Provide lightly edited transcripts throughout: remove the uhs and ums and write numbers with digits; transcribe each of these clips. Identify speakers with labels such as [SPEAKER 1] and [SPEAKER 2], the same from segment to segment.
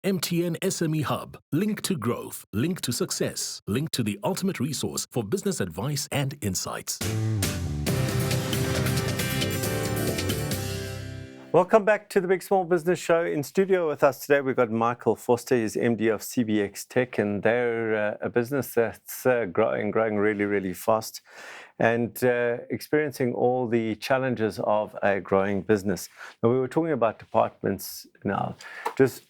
[SPEAKER 1] MTN SME Hub. Link to growth, link to success, link to the ultimate resource for business advice and insights.
[SPEAKER 2] Welcome back to the Big Small Business Show. In studio with us today, we've got Michael Vorster, he's MD of CBX Tech, and they're a business that's growing really, really fast and experiencing all the challenges of a growing business. Now, we were talking about departments now. Just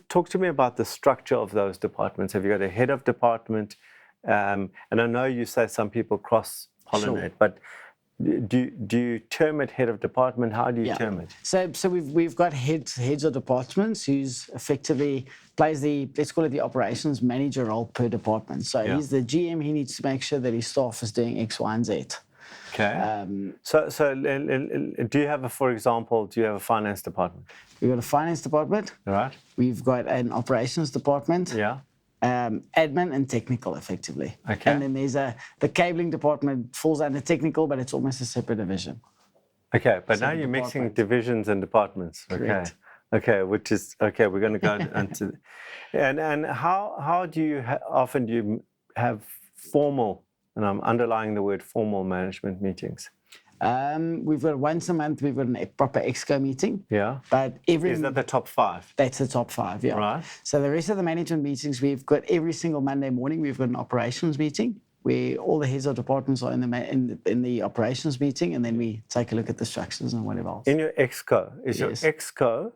[SPEAKER 2] talk to me about the structure of those departments. Have you got a head of department? And I know you say some people cross-pollinate,
[SPEAKER 3] Sure.
[SPEAKER 2] but do you term it head of department? How do you term it?
[SPEAKER 3] So we've got heads of departments who's effectively plays let's call it the operations manager role per department. So he's the GM. He needs to make sure that his staff is doing X, Y, and Z.
[SPEAKER 2] Okay. So do you have for example, do you have a finance department?
[SPEAKER 3] We've got a finance department.
[SPEAKER 2] Right.
[SPEAKER 3] We've got an operations department.
[SPEAKER 2] Yeah.
[SPEAKER 3] Admin and technical, effectively.
[SPEAKER 2] Okay.
[SPEAKER 3] And then there's the cabling department falls under technical, but it's almost a separate division.
[SPEAKER 2] Okay, but now you're mixing divisions and departments.
[SPEAKER 3] Correct.
[SPEAKER 2] Okay, which is okay. We're going to go into, and how do you often do you have formal, and I'm underlining the word formal, management meetings?
[SPEAKER 3] We've got once a month, we've got a proper exco meeting.
[SPEAKER 2] Yeah.
[SPEAKER 3] But
[SPEAKER 2] Is that the top 5?
[SPEAKER 3] That's the top 5, yeah.
[SPEAKER 2] Right.
[SPEAKER 3] So the rest of the management meetings, we've got every single Monday morning, we've got an operations meeting where all the heads of departments are in the operations meeting, and then we take a look at the structures and whatever else.
[SPEAKER 2] In your exco, is your exco,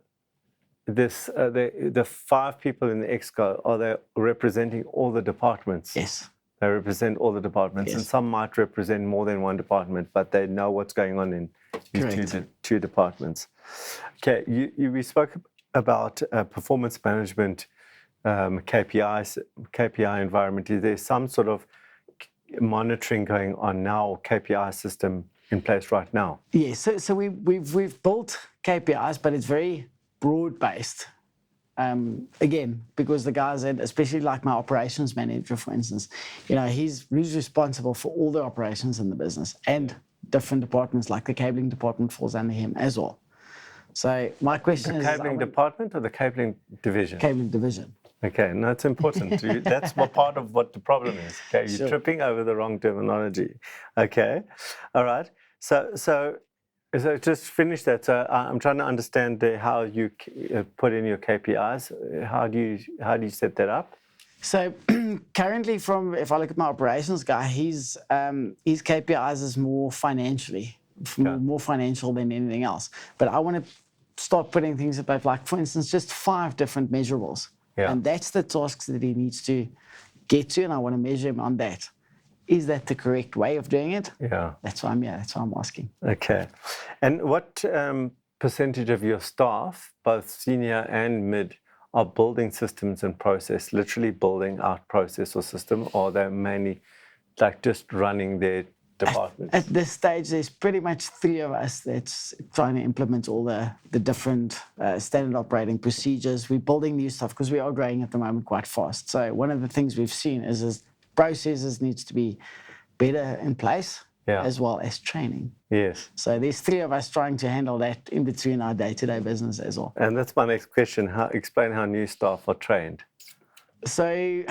[SPEAKER 2] the 5 people in the exco, are they representing all the departments?
[SPEAKER 3] Yes.
[SPEAKER 2] They represent all the departments, and some might represent more than one department, but they know what's going on in these two departments. Okay, we spoke about performance management, KPI environment. Is there some sort of monitoring going on now, or KPI system in place right now?
[SPEAKER 3] Yes, so we've built KPIs, but it's very broad-based. Again, because the guys, especially like my operations manager, for instance, he's responsible for all the operations in the business, and different departments like the cabling department falls under him as well. So my question is...
[SPEAKER 2] The cabling department or the cabling division?
[SPEAKER 3] Cabling division.
[SPEAKER 2] Okay, no, it's important. That's part of what the problem is. Okay, you're tripping over the wrong terminology. Okay, all right. So just finish that. So I'm trying to understand how you put in your KPIs. How do you set that up?
[SPEAKER 3] So currently, if I look at my operations guy, his KPIs is more financially, more financial than anything else. But I want to start putting things about, like, for instance, just 5 different measurables. Yeah. And that's the tasks that he needs to get to, and I want to measure him on that. Is that the correct way of doing it?
[SPEAKER 2] Yeah.
[SPEAKER 3] That's why I'm asking.
[SPEAKER 2] Okay. And what percentage of your staff, both senior and mid, are building systems and process, literally building out process or system, or they're mainly like just running their departments?
[SPEAKER 3] At this stage, there's pretty much 3 of us that's trying to implement all the different standard operating procedures. We're building new stuff because we are growing at the moment quite fast. So one of the things we've seen is processes needs to be better in place, as well as training.
[SPEAKER 2] Yes.
[SPEAKER 3] So there's 3 of us trying to handle that in between our day-to-day business as well.
[SPEAKER 2] And that's my next question. Explain how new staff are trained.
[SPEAKER 3] So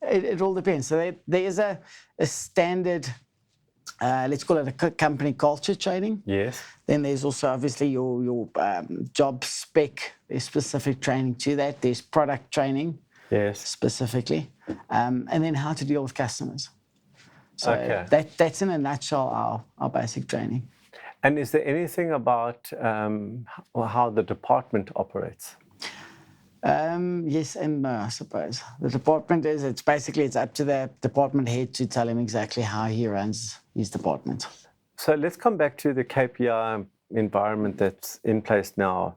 [SPEAKER 3] it all depends. So there is a standard, let's call it a company culture training.
[SPEAKER 2] Yes.
[SPEAKER 3] Then there's also obviously your job spec. There's specific training to that. There's product training.
[SPEAKER 2] Yes.
[SPEAKER 3] Specifically, and then how to deal with customers. So that's in a nutshell our basic training.
[SPEAKER 2] And is there anything about how the department operates?
[SPEAKER 3] Yes and no, I suppose. The department it's up to the department head to tell him exactly how he runs his department.
[SPEAKER 2] So let's come back to the KPI environment that's in place now.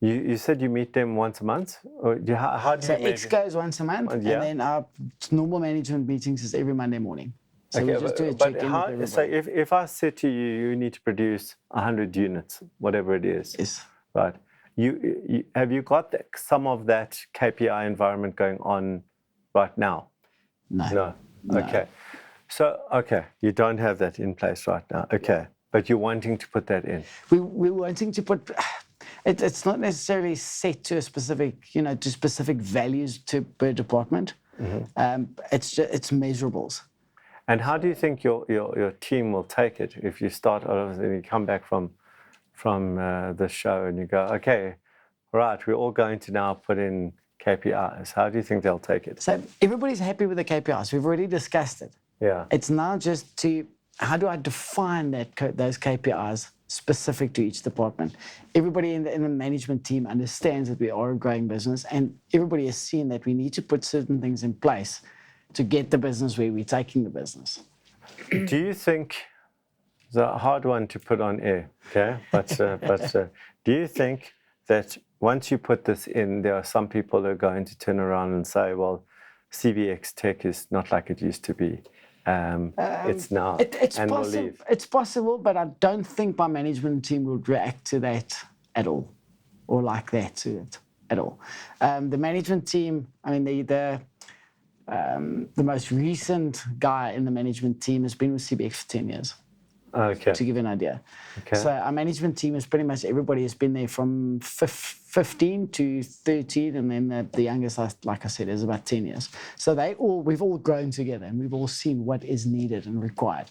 [SPEAKER 2] You said you meet them once a month? Or how do you measure?
[SPEAKER 3] So exco is once a month, and then our normal management meetings is every Monday morning. So we just do a check-in with everybody.
[SPEAKER 2] So if I said to you, you need to produce 100 units, whatever it is.
[SPEAKER 3] Yes.
[SPEAKER 2] Right. Have you got some of that KPI environment going on right now?
[SPEAKER 3] No.
[SPEAKER 2] Okay. So, you don't have that in place right now. Okay. But you're wanting to put that in?
[SPEAKER 3] We're wanting to put... It's not necessarily set to a specific, to specific values per department. It's measurables.
[SPEAKER 2] And how do you think your team will take it if you start and you come back from the show and you go, okay, right, we're all going to now put in KPIs. How do you think they'll take it?
[SPEAKER 3] So everybody's happy with the KPIs. We've already discussed it.
[SPEAKER 2] Yeah.
[SPEAKER 3] It's now just how do I define those KPIs specific to each department? Everybody in the management team understands that we are a growing business, and everybody has seen that we need to put certain things in place to get the business where we're taking the business.
[SPEAKER 2] Do you think, it's a hard one to put on air, okay? But do you think that once you put this in, there are some people who are going to turn around and say, well, CBX Tech is not like it used to be. It's now, and we'll leave.
[SPEAKER 3] It's possible, but I don't think my management team would react to that at all, or like that to it at all. The management team, I mean, the most recent guy in the management team has been with CBX for 10 years.
[SPEAKER 2] Okay.
[SPEAKER 3] To give you an idea.
[SPEAKER 2] Okay.
[SPEAKER 3] So our management team is pretty much everybody has been there from 15 to 13, and then the youngest, like I said, is about 10 years. So we've all grown together, and we've all seen what is needed and required.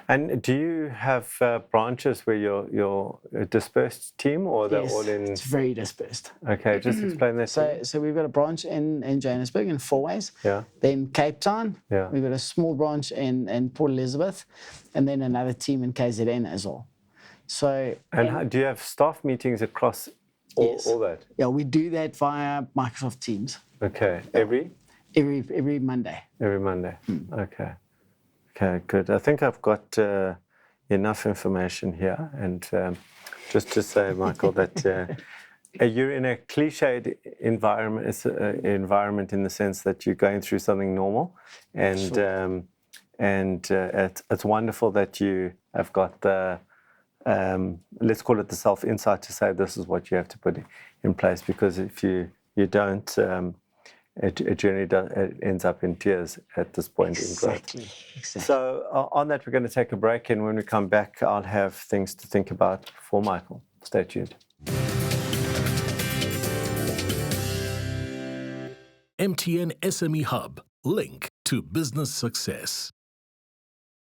[SPEAKER 2] And do you have branches where you're a dispersed team, or they're all in?
[SPEAKER 3] It's very dispersed.
[SPEAKER 2] Okay, just explain that.
[SPEAKER 3] So we've got a branch in Johannesburg in Fourways.
[SPEAKER 2] Yeah.
[SPEAKER 3] Then Cape Town.
[SPEAKER 2] Yeah.
[SPEAKER 3] We've got a small branch in Port Elizabeth, and then another team in KZN as well. So.
[SPEAKER 2] And do you have staff meetings across all that?
[SPEAKER 3] Yeah, we do that via Microsoft Teams.
[SPEAKER 2] Okay. Every
[SPEAKER 3] Monday.
[SPEAKER 2] Every Monday. Okay. Okay, good. I think I've got enough information here. And just to say, Michael, that you're in a cliched environment. It's an environment in the sense that you're going through something normal. And
[SPEAKER 3] Sure.
[SPEAKER 2] It's wonderful that you have got the, let's call it the self-insight to say this is what you have to put in place. Because if you don't, it generally ends up in tears at this point in growth.
[SPEAKER 3] Exactly.
[SPEAKER 1] So on that, we're going to take a break, and when we come back, I'll have things to think about for Michael. Stay tuned.
[SPEAKER 4] MTN SME Hub, link to business success.